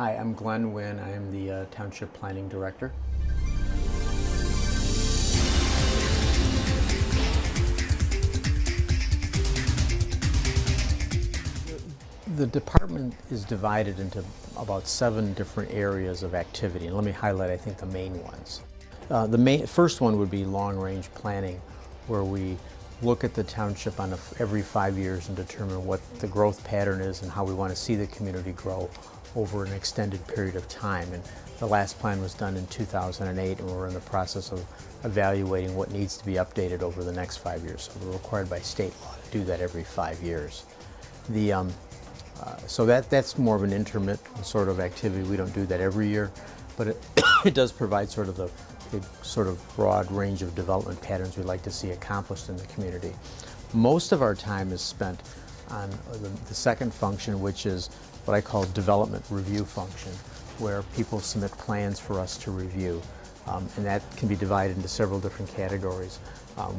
Hi, I'm Glenn Wynn. I am the Township Planning Director. The department is divided into about 7 different areas of activity, and let me highlight, I think, the main ones. The first one would be long-range planning, where we look at the township on every 5 years and determine what the growth pattern is and how we want to see the community grow over an extended period of time. And the last plan was done in 2008, and we're in the process of evaluating what needs to be updated over the next 5 years. So we're required by state law to do that every 5 years. So that's more of an intermittent sort of activity. We don't do that every year, but it does provide sort of the sort of broad range of development patterns we'd like to see accomplished in the community. Most of our time is spent on the second function, which is what I call development review function, where people submit plans for us to review. And that can be divided into several different categories.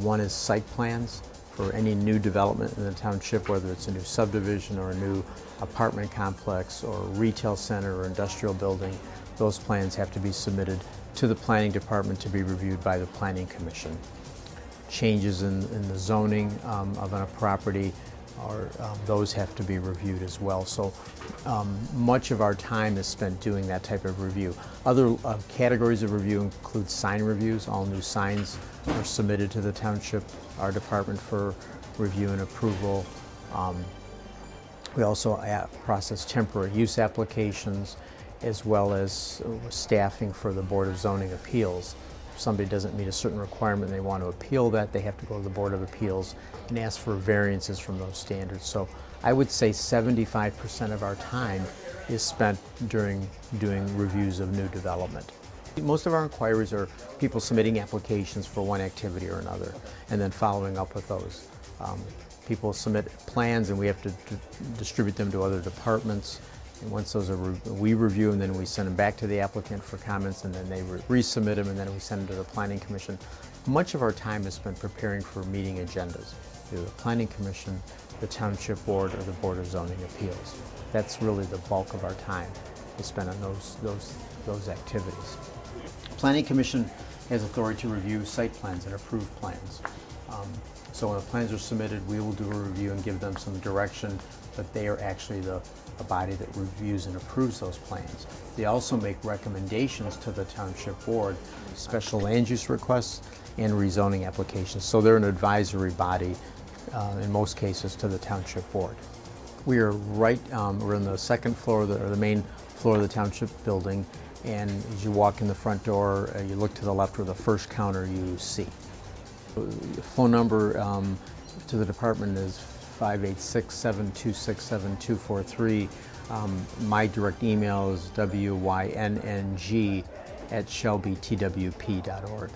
One is site plans for any new development in the township, whether it's a new subdivision or a new apartment complex or retail center or industrial building. Those plans have to be submitted to the planning department to be reviewed by the planning commission. Changes in the zoning of a property, those have to be reviewed as well. So much of our time is spent doing that type of review. Other categories of review include sign reviews. All new signs are submitted to the township, our department, for review and approval. We also process temporary use applications, as well as staffing for the Board of Zoning Appeals. If somebody doesn't meet a certain requirement and they want to appeal that, they have to go to the Board of Appeals and ask for variances from those standards. So I would say 75% of our time is spent during doing reviews of new development. Most of our inquiries are people submitting applications for one activity or another and then following up with those. People submit plans and we have to distribute them to other departments. And once those are, we review them, then we send them back to the applicant for comments, and then they resubmit them, and then we send them to the Planning Commission. Much of our time is spent preparing for meeting agendas, either the Planning Commission, the Township Board, or the Board of Zoning Appeals. That's really the bulk of our time is spent on those activities. Planning Commission has authority to review site plans and approve plans. So when the plans are submitted, we will do a review and give them some direction, but they are actually the body that reviews and approves those plans. They also make recommendations to the Township Board, special land use requests and rezoning applications. So they're an advisory body, in most cases, to the Township Board. We are we're in the second floor, or the main floor of the Township building, and as you walk in the front door, you look to the left where the first counter you see. The phone number to the department is 586-726-7243. My direct email is wynnng@shelbytwp.org.